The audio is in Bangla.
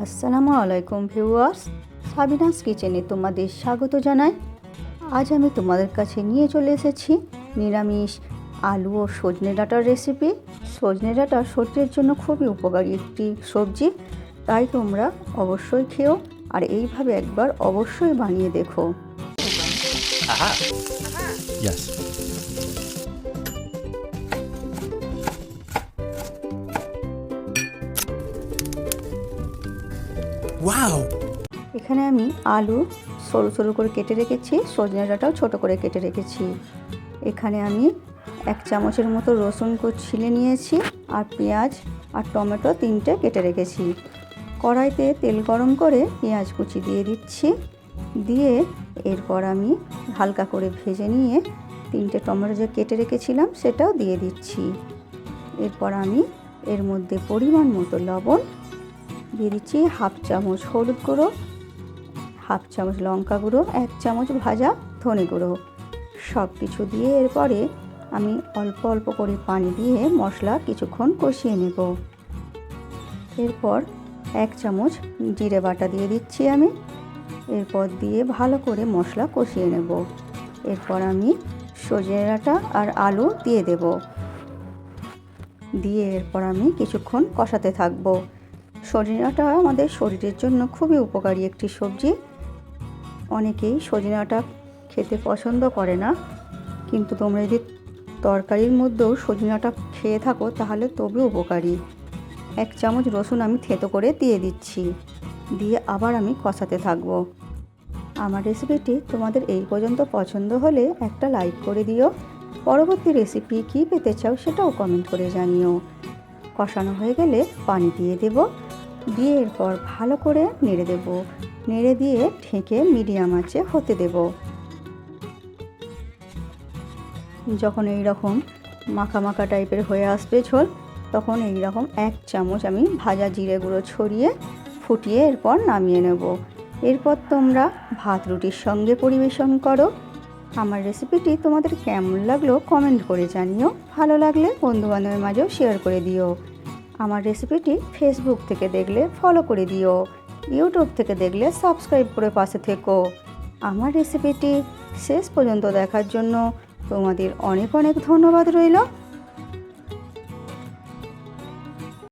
আসসালামু আলাইকুম ভিউয়ার্স, সাবিনাস কিচেনে তোমাদের স্বাগত জানাই। আজ আমি তোমাদের কাছে নিয়ে চলে এসেছি নিরামিষ আলু ও সজনে ডাঁটার রেসিপি। সজনে ডাঁটা শরীরের জন্য খুবই উপকারী একটি সবজি, তাই তোমরা অবশ্যই খেও আর এইভাবে একবার অবশ্যই বানিয়ে দেখো। Aha. Yes. Wow. এখানে আমি আলু সরু সরু করে কেটে রেখেছি, সজনে ডাঁটাও ছোটো করে কেটে রেখেছি। এখানে আমি 1 চামচের মতো রসুন ছিলে নিয়েছি আর পেঁয়াজ আর টমেটো 3টে কেটে রেখেছি। কড়াইতে তেল গরম করে পেঁয়াজ কুচি দিয়ে দিচ্ছি, দিয়ে এরপর আমি হালকা করে ভেজে নিয়ে 3টে টমেটো যে কেটে রেখেছিলাম সেটাও দিয়ে দিচ্ছি। এরপর আমি এর মধ্যে পরিমাণ মতো লবণ দিয়ে দিচ্ছি, 1/2 চামচ হলুদ গুঁড়ো, 1/2 চামচ লঙ্কা গুঁড়ো, 1 চামচ ভাজা ধনে গুঁড়ো, সব কিছু দিয়ে এরপরে আমি অল্প অল্প করে পানি দিয়ে মশলা কিছুক্ষণ কষিয়ে নেব। এরপর 1 চামচ জিরে বাটা দিয়ে দিচ্ছি আমি, এরপর দিয়ে ভালো করে মশলা কষিয়ে নেব। এরপর আমি সজনে ডাঁটা আর আলু দিয়ে দেব, দিয়ে এরপর আমি কিছুক্ষণ কষাতে থাকবো। সজনে ডাঁটা আমাদের শরীরের জন্য খুবই উপকারী একটি সবজি। অনেকেই সজনে ডাঁটা খেতে পছন্দ করে না, কিন্তু তোমরা যদি তরকারির মধ্যেও সজনে ডাঁটা খেয়ে থাকো তাহলে তবে উপকারী। 1 চামচ রসুন আমি থেঁতো করে দিয়ে দিচ্ছি, দিয়ে আবার আমি কষাতে থাকবো। আমার রেসিপিটি তোমাদের এই পর্যন্ত পছন্দ হলে একটা লাইক করে দিও। পরবর্তী রেসিপি কী পেতে চাও সেটাও কমেন্ট করে জানিও। কষানো হয়ে গেলে পানি দিয়ে দেব, দিয়ে এরপর ভালো করে নেড়ে দেব, নেড়ে দিয়ে ঢেকে মিডিয়াম আঁচে হতে দেব। যখন এই রকম মাখা মাখা টাইপের হয়ে আসবে ঝোল, তখন এই রকম 1 চামচ আমি ভাজা জিরে গুঁড়ো ছড়িয়ে ফুটিয়ে এরপর নামিয়ে নেব। এরপর তোমরা ভাত রুটির সঙ্গে পরিবেশন করো। আমার রেসিপিটি তোমাদের কেমন লাগলো কমেন্ট করে জানিও, ভালো লাগলে বন্ধুবান্ধবের মাঝেও শেয়ার করে দিও। আমার রেসিপিটি ফেসবুক থেকে দেখলে ফলো করে দিও, ইউটিউব থেকে দেখলে সাবস্ক্রাইব করে পাশে থেকো। আমার রেসিপিটি শেষ পর্যন্ত দেখার জন্য তোমাদের অনেক অনেক ধন্যবাদ রইল।